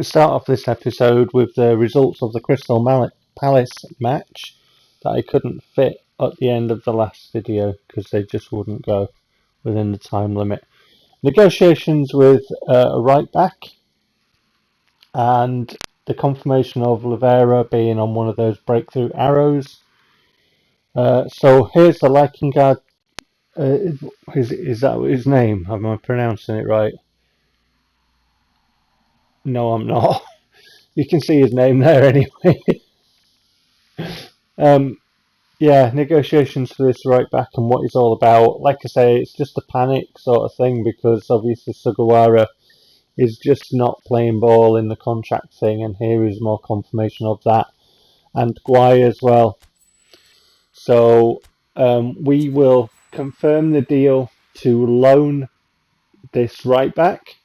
start off this episode with the results of the Crystal Palace match that I couldn't fit at the end of the last video because they just wouldn't go within the time limit. Negotiations with a right back and the confirmation of Oliveira being on one of those breakthrough arrows. So here's the liking card. Is that his name? Am I pronouncing it right? No, I'm not. You can see his name there anyway. Yeah, negotiations for this right back and what he's all about. Like I say, it's just a panic sort of thing because obviously Sugawara is just not playing ball in the contract thing, and here is more confirmation of that. And Guai as well. So we will confirm the deal to loan this right back.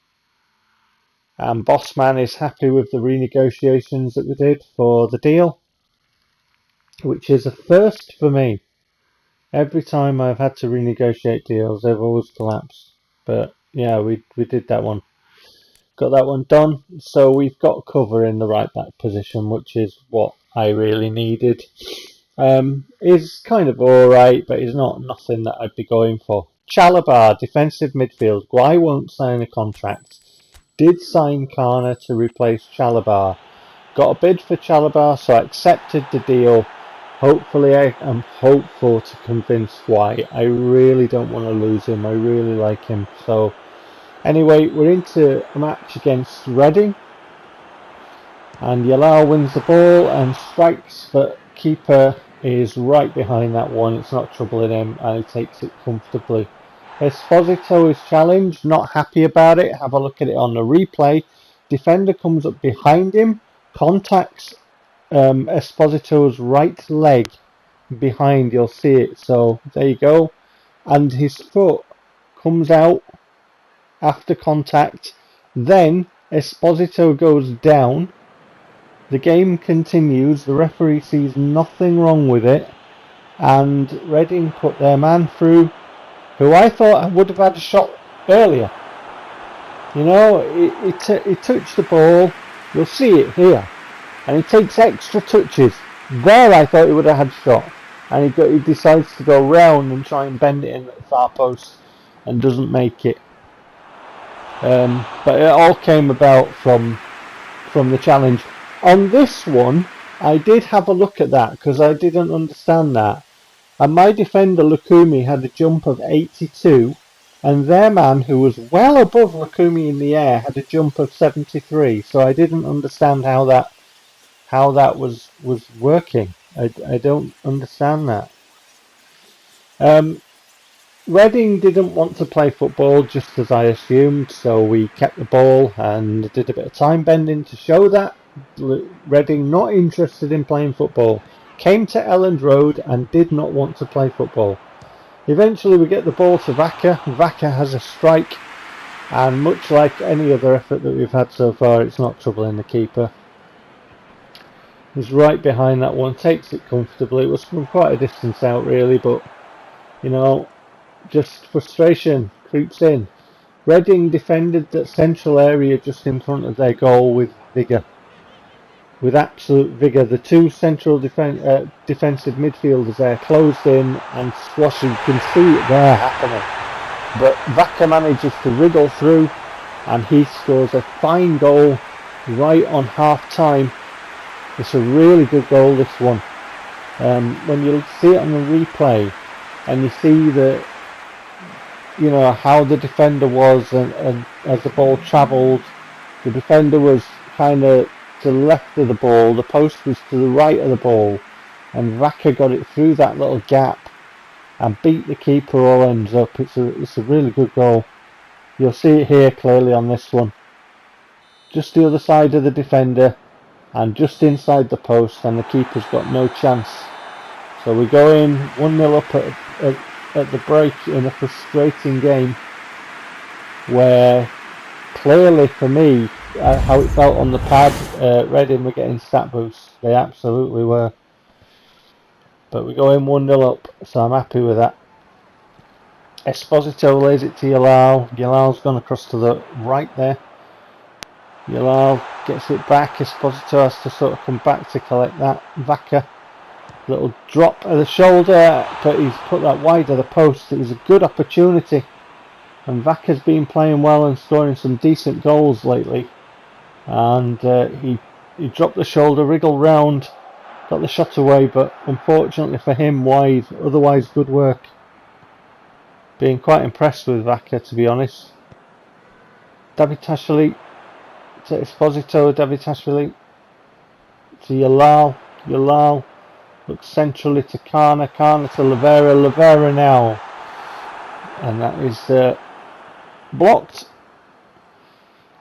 And Bossman is happy with the renegotiations that we did for the deal, which is a first for me. Every time I've had to renegotiate deals, they've always collapsed. But yeah, we did that one. Got that one done. So we've got cover in the right back position, which is what I really needed. Is kind of alright, but is not nothing that I'd be going for. Chalabar, defensive midfield. Guai won't sign a contract. Did sign Kana to replace Chalabar. Got a bid for Chalabar, so I accepted the deal. Hopefully I am hopeful to convince Guai. I really don't want to lose him. I really like him. So anyway, we're into a match against Reading. And Yalal wins the ball and strikes, but keeper is right behind that one. It's not troubling him and he takes it comfortably. Esposito is challenged, not happy about it. Have a look at it on the replay. Defender comes up behind him, contacts Esposito's right leg behind, you'll see it. So there you go. And his foot comes out after contact. Then Esposito goes down. The game continues. The referee sees nothing wrong with it. And Reading put their man through, who I thought would have had a shot earlier. You know, he touched the ball. You'll see it here. And he takes extra touches. There I thought he would have had a shot. And he decides to go round and try and bend it in at the far post and doesn't make it. But it all came about from the challenge. On this one, I did have a look at that because I didn't understand that. And my defender, Lukumi, had a jump of 82. And their man, who was well above Lukumi in the air, had a jump of 73. So I didn't understand how that was working. I don't understand that. Reading didn't want to play football, just as I assumed, so we kept the ball and did a bit of time bending to show that. Reading not interested in playing football. Came to Elland Road and did not want to play football. Eventually we get the ball to Vaca. Vaca has a strike, and much like any other effort that we've had so far, it's not troubling the keeper. He's right behind that one, takes it comfortably. It was from quite a distance out really, but you know, just frustration creeps in. Reading defended that central area just in front of their goal with vigour. With absolute vigour. The two central defensive midfielders there closed in and squashing. You can see it there happening. But Vaca manages to wriggle through and he scores a fine goal right on half time. It's a really good goal, this one. When you see it on the replay and you see the, you know, how the defender was and as the ball travelled, the defender was kind of to the left of the ball, the post was to the right of the ball, and Vaca got it through that little gap and beat the keeper all ends up. It's a really good goal. You'll see it here clearly on this one. Just the other side of the defender and just inside the post, and the keeper's got no chance. So we go in 1-0 up at the break in a frustrating game where clearly for me, how it felt on the pad, Reading were getting stat boosts. They absolutely were. But we go in 1-0 up, so I'm happy with that. Esposito lays it to Yalal. Yalal's gone across to the right there. Jalal gets it back. Esposito has to sort of come back to collect that. Vaca, little drop of the shoulder, but he's put that wide of the post. It was a good opportunity, and Vaca's been playing well and scoring some decent goals lately. And he dropped the shoulder, wriggled round, got the shot away, but unfortunately for him, wide. Otherwise, good work. Being quite impressed with Vaca, to be honest. Davitashvili to Esposito, Davitashvili to Jalal. Jalal looks centrally to Kana. Kana to Lavera. Lavera now. And that is blocked.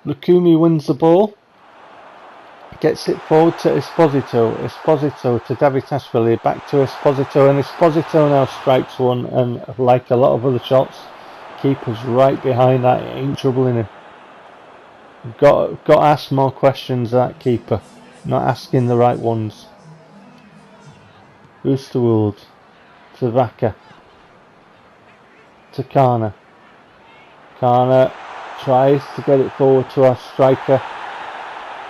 Lukumi wins the ball. Gets it forward to Esposito. Esposito to Davitashvili. Back to Esposito. And Esposito now strikes one. And like a lot of other shots, keeper's right behind that. It ain't troubling him. Got to ask more questions, that keeper. Not asking the right ones. Oosterwolde to Vaca. To Kana. Kana tries to get it forward to our striker.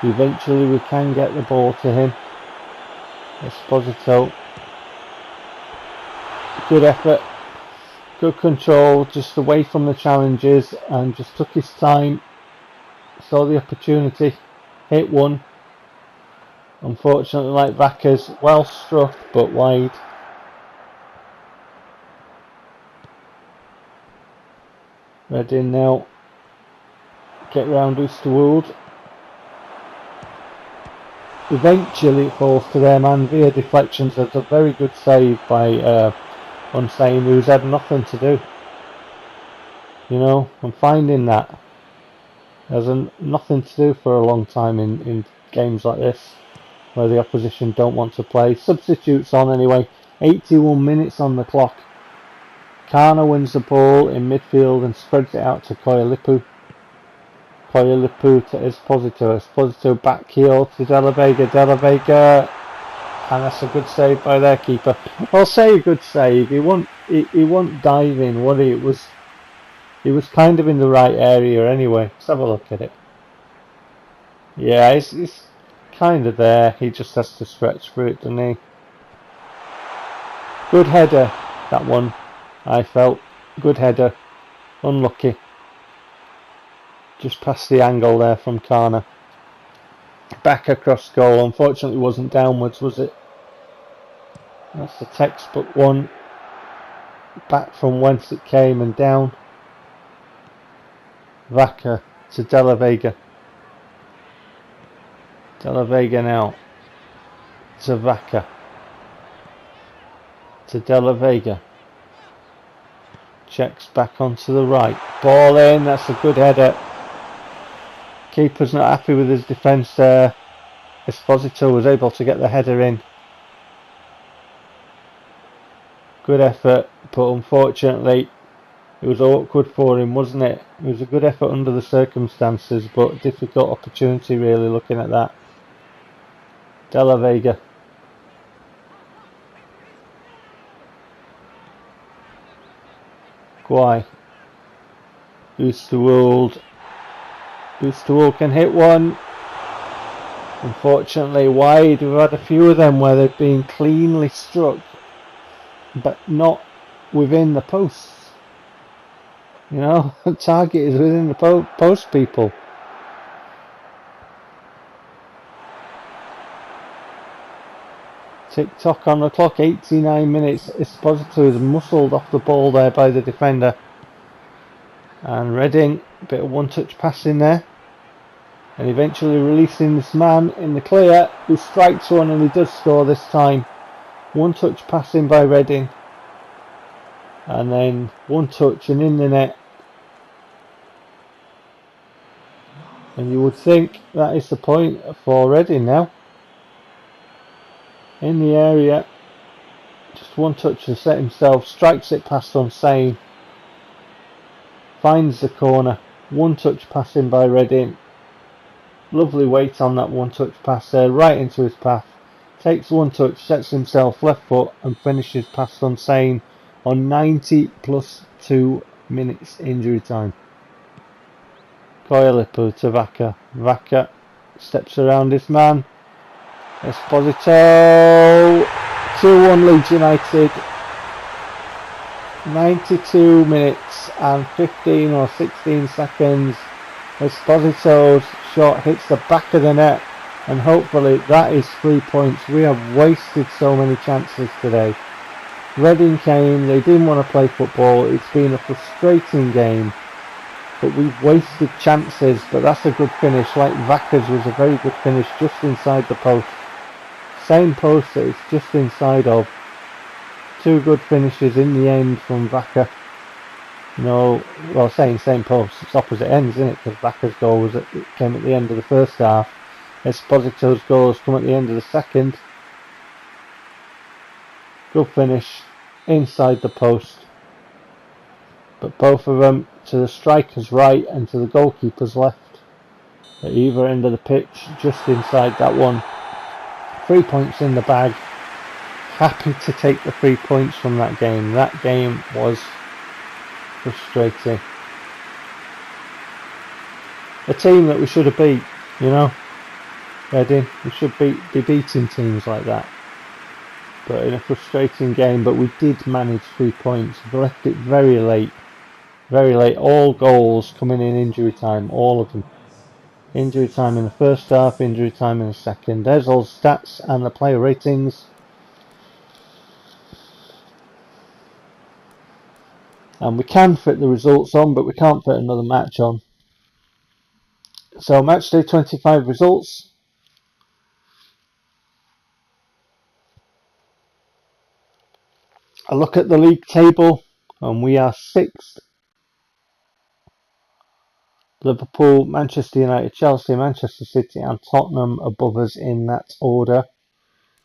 Eventually we can get the ball to him. Esposito. Good effort. Good control. Just away from the challenges and just took his time. Saw the opportunity. Hit one. Unfortunately, like Vaca's, well struck but wide. Reading now. Get round Oosterwolde. Eventually it falls to their man via deflections. That's a very good save by Hussein, who's had nothing to do. You know, I'm finding that. There's nothing to do for a long time in games like this, where the opposition don't want to play. Substitutes on anyway. 81 minutes on the clock. Kana wins the ball in midfield and spreads it out to Koyalipu. Koyalipu to Esposito. Esposito back heel to De La Vega. De La Vega, and that's a good save by their keeper. I'll say a good save. He wasn't diving, what he was kind of in the right area anyway. Let's have a look at it. Yeah, he's kind of there. He just has to stretch through it, doesn't he? Good header, that one, I felt. Good header. Unlucky. Just past the angle there from Kana. Back across goal. Unfortunately it wasn't downwards, was it? That's the textbook one. Back from whence it came and down. Vaca to De La Vega. De La Vega now to Vaca. To De La Vega. Checks back onto the right. Ball in, that's a good header. Keeper's not happy with his defence there. Esposito was able to get the header in. Good effort, but unfortunately it was awkward for him, wasn't it? It was a good effort under the circumstances, but difficult opportunity really looking at that. De La Vega. Guay. Oosterwolde. Oosterwolde can hit one. Unfortunately wide. We've had a few of them where they've been cleanly struck, but not within the posts. You know, the target is within the post, people. Tick-tock on the clock, 89 minutes. Esposito is muscled off the ball there by the defender. And Reading, a bit of one-touch passing there. And eventually releasing this man in the clear, who strikes one, and he does score this time. One-touch passing by Reading. And then one touch and in the net. And you would think that is the point for Reading now. In the area, just one touch and set himself, strikes it past Unsane, finds the corner, one touch passing by Reading. Lovely weight on that one touch pass there, right into his path. Takes one touch, sets himself left foot and finishes past Unsane on 90 plus 2 minutes injury time. Koyalipu to Vaca. Vaca steps around his man. Esposito. 2-1 Leeds United. 92 minutes and 15 or 16 seconds. Esposito's shot hits the back of the net, and hopefully that is 3 points. We have wasted so many chances today. Reading came, they didn't want to play football. It's been a frustrating game, but we've wasted chances. But that's a good finish. Like Vaca's was a very good finish, just inside the post. Same post that it's just inside of. 2 good finishes in the end from Vaca. Well, saying same post, it's opposite ends, isn't it? Because Vaca's goal came at the end of the first half. Esposito's goals come at the end of the second. Good finish inside the post. But both of them to the striker's right and to the goalkeeper's left. At either end of the pitch, just inside that one. 3 points in the bag. Happy to take the 3 points from that game. That game was frustrating. A team that we should have beat, Reading. We should be beating teams like that. But in a frustrating game, but we did manage 3 points. We left it very late. Very late. All goals coming in injury time. All of them. Injury time in the first half, injury time in the second. There's all stats and the player ratings. And we can fit the results on, but we can't fit another match on. So match day 25 results. I look at the league table and we are 6th. Liverpool, Manchester United, Chelsea, Manchester City and Tottenham above us in that order.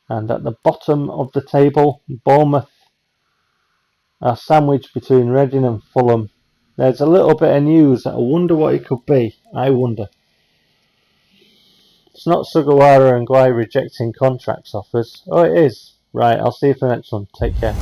And at the bottom of the table, Bournemouth are sandwiched between Reading and Fulham. There's a little bit of news. I wonder what it could be. I wonder. It's not Sugawara and Guy rejecting contracts offers. Oh, it is. Right, I'll see you for the next one. Take care.